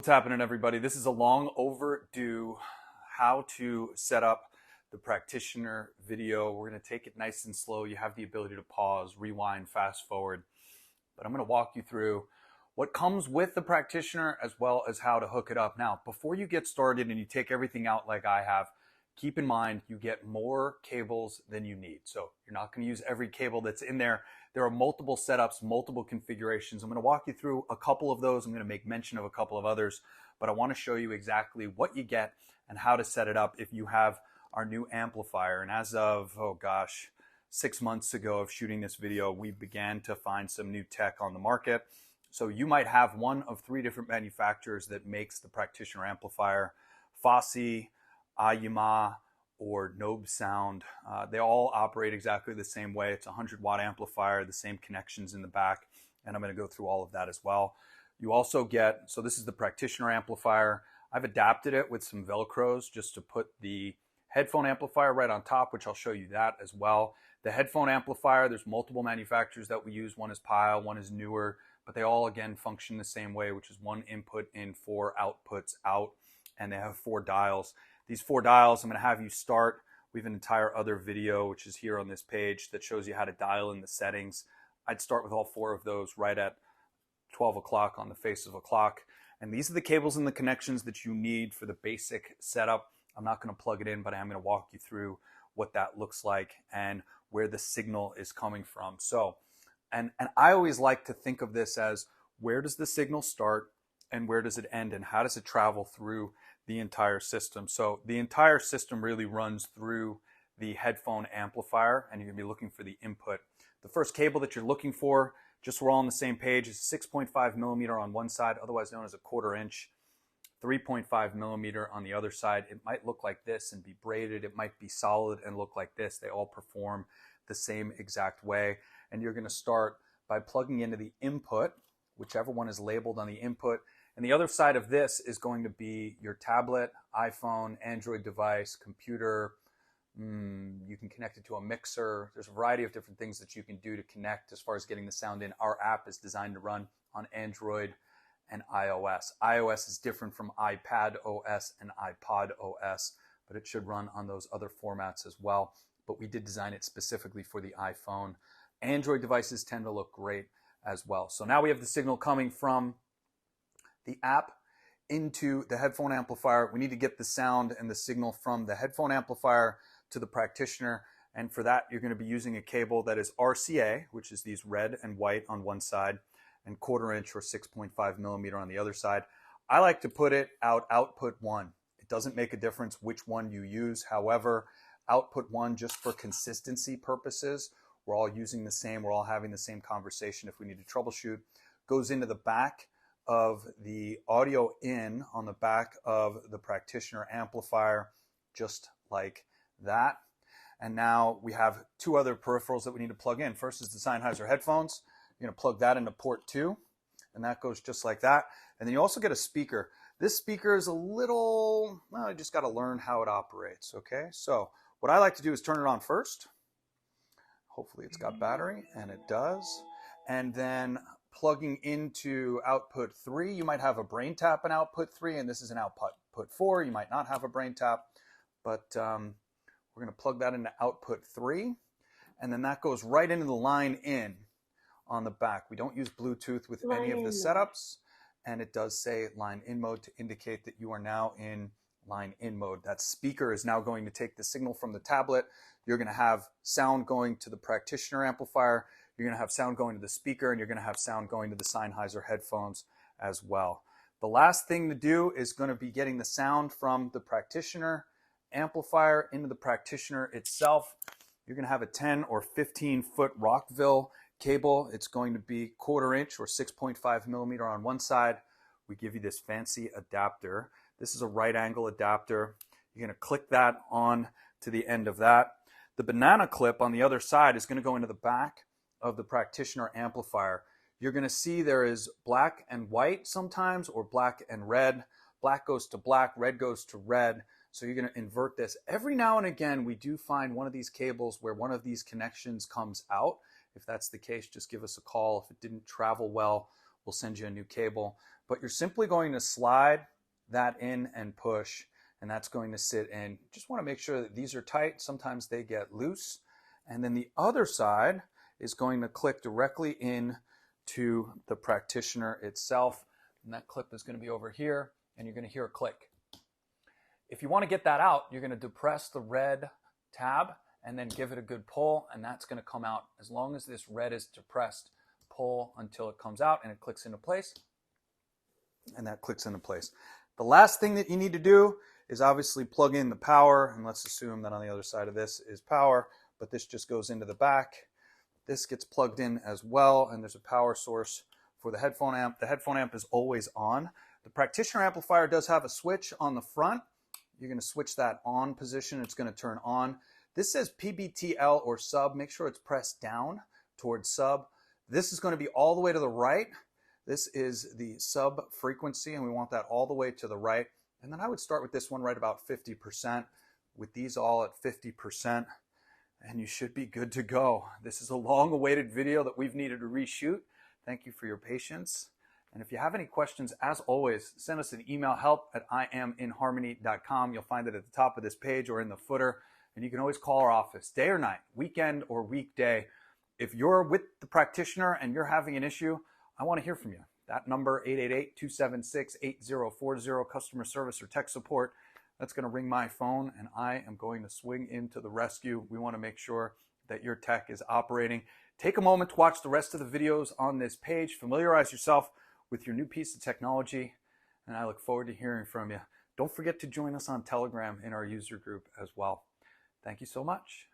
What's happening, everybody? This is a long overdue how to set up the practitioner video. We're going to take it nice and slow. You have the ability to pause, rewind, fast forward, but I'm going to walk you through what comes with the practitioner as well as how to hook it up. Now, before you get started and you take everything out like I have, keep in mind you get more cables than you need. So you're not going to use every cable that's in there. There are multiple setups, multiple configurations. I'm going to walk you through a couple of those. I'm going to make mention of a couple of others, but I want to show you exactly what you get and how to set it up if you have our new amplifier. And as of, 6 months ago of shooting this video, we began to find some new tech on the market. So you might have one of 3 different manufacturers that makes the practitioner amplifier: Fosse, Ayuma, or Nobe Sound. They all operate exactly the same way. It's a 100-watt amplifier, the same connections in the back, and I'm going to go through all of that as well. You also get, so this is the practitioner amplifier. I've adapted it with some Velcros just to put the headphone amplifier right on top, which I'll show you that as well. The headphone amplifier, there's multiple manufacturers that we use. One is Pyle, one is newer, but they all, again, function the same way, which is 1 input in, 4 outputs out, and they have 4 dials. These 4 dials, I'm going to have you start. We have an entire other video, which is here on this page, that shows you how to dial in the settings. I'd start with all 4 of those right at 12 o'clock on the face of a clock. And these are the cables and the connections that you need for the basic setup. I'm not going to plug it in, but I am going to walk you through what that looks like and where the signal is coming from. So, and I always like to think of this as, where does the signal start and where does it end, and how does it travel through the entire system? So the entire system really runs through the headphone amplifier, and you're going to be looking for the input. The first cable that you're looking for, just so we're all on the same page, is 6.5 millimeter on one side, otherwise known as a 1/4 inch, 3.5 millimeter on the other side. It might look like this and be braided. It might be solid and look like this. They all perform the same exact way. And you're going to start by plugging into the input, whichever one is labeled on the input. And the other side of this is going to be your tablet, iPhone, Android device, computer. You can connect it to a mixer. There's a variety of different things that you can do to connect as far as getting the sound in. Our app is designed to run on Android and iOS. iOS is different from iPad OS and iPod OS, but it should run on those other formats as well. But we did design it specifically for the iPhone. Android devices tend to look great as well. So now we have the signal coming from the app into the headphone amplifier. We need to get the sound and the signal from the headphone amplifier to the practitioner. And for that, you're going to be using a cable that is RCA, which is these red and white on one side, and 1/4 inch or 6.5 millimeter on the other side. I like to put it out output 1. It doesn't make a difference which one you use. However, output 1, just for consistency purposes, we're all using the same, we're all having the same conversation if we need to troubleshoot, goes into the back of the audio in on the back of the practitioner amplifier, just like that. And now we have 2 other peripherals that we need to plug in. First is the Sennheiser headphones. You're going to plug that into port 2, and that goes just like that. And then you also get a speaker. This speaker is a little, well, I just got to learn how it operates, okay? So what I like to do is turn it on first. Hopefully it's got battery, and it does. And then plugging into output 3, you might have a brain tap in output 3, and this is an output 4. You might not have a brain tap, but we're going to plug that into output 3, and then that goes right into the line in on the back. We don't use Bluetooth with any of the setups, and it does say line in mode to indicate that you are now in line in mode. That speaker is now going to take the signal from the tablet. You're going to have sound going to the practitioner amplifier. You're going to have sound going to the speaker, and you're going to have sound going to the Sennheiser headphones as well. The last thing to do is going to be getting the sound from the practitioner amplifier into the practitioner itself. You're going to have a 10 or 15 foot Rockville cable. It's going to be 1/4 inch or 6.5 millimeter on one side. We give you this fancy adapter. This is a right angle adapter. You're going to click that on to the end of that. The banana clip on the other side is going to go into the back of the practitioner amplifier. You're going to see there is black and white sometimes, or black and red. Black goes to black, red goes to red. So you're going to invert this. Every now and again, we do find one of these cables where one of these connections comes out. If that's the case, just give us a call. If it didn't travel well, we'll send you a new cable. But you're simply going to slide that in and push, and that's going to sit in. Just want to make sure that these are tight. Sometimes they get loose. And then the other side is going to click directly in to the Practitioner itself. And that clip is going to be over here, and you're going to hear a click. If you want to get that out, you're going to depress the red tab and then give it a good pull, and that's going to come out. As long as this red is depressed, pull until it comes out and it clicks into place. And that clicks into place. The last thing that you need to do is obviously plug in the power, and let's assume that on the other side of this is power, but this just goes into the back. This gets plugged in as well, and there's a power source for the headphone amp. The headphone amp is always on. The Practitioner amplifier does have a switch on the front. You're going to switch that on position. It's going to turn on. This says PBTL or sub. Make sure it's pressed down towards sub. This is going to be all the way to the right. This is the sub frequency, and we want that all the way to the right. And then I would start with this one right about 50%, with these all at 50%, and you should be good to go. This is a long-awaited video that we've needed to reshoot. Thank you for your patience. And if you have any questions, as always, send us an email, help@inharmony.com. You'll find it at the top of this page or in the footer. And you can always call our office, day or night, weekend or weekday. If you're with the Practitioner and you're having an issue, I want to hear from you. That number, 888-276-8040, customer service or tech support, that's going to ring my phone, and I am going to swing into the rescue. We want to make sure that your tech is operating. Take a moment to watch the rest of the videos on this page. Familiarize yourself with your new piece of technology, and I look forward to hearing from you. Don't forget to join us on Telegram in our user group as well. Thank you so much.